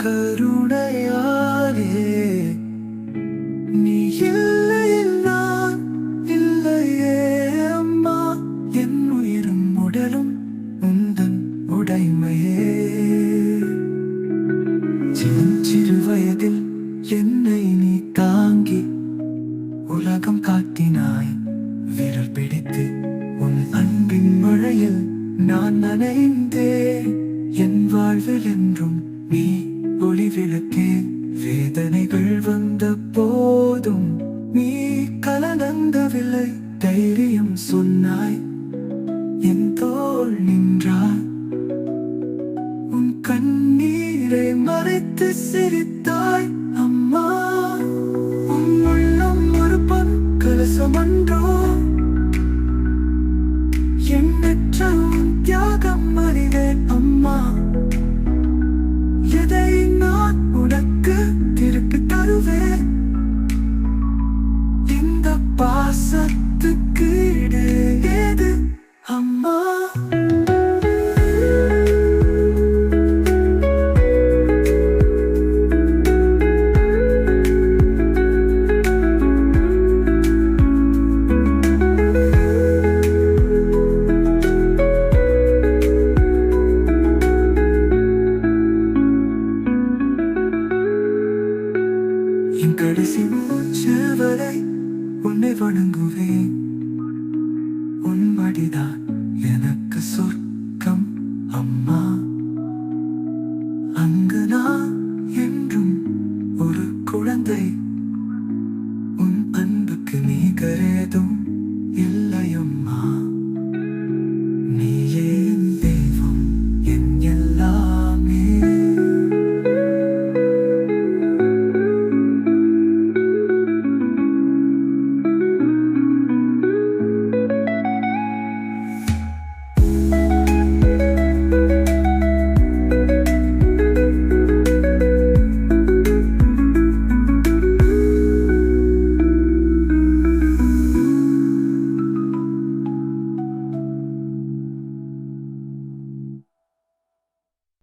கருணையாலே நீ இல்லையில் நான் இல்லையே அம்மா. என் உயிரும் உடலும் உந்தன் உடைமையே. சிறு வயதில் என்னை நீ தாங்கி உலகம் காட்டினாய். விரல் பிடித்து உன் அன்பின் மழையில் நான் நனைந்தேன். என் வாழ்வில் என்றும் நீ ஒளி விளக்கே. வேதனைகள் வந்த போதும் நீ கலங்கவில்லை. தைரியம் சொன்னாய், என் தோள் நின்றாய். உன் கண்ணீரை மறைத்து சிரித்தாய் அம்மா. உன் உள்ளம் ஒரு கலசமன்றோ. எண்ணற்ற உன் தியாகம் அறிவேன் அம்மா. எதை நான் உனக்கு திருப்பி தருவேன். இந்த பாசத்துக்கு ஈடு ஏது அம்மா. என் கடைசி மூச்சு வரை உன்னை வணங்குவேன். உன் மடிதான் எனக்கு சொர்க்கம் அம்மா. அங்கு நான்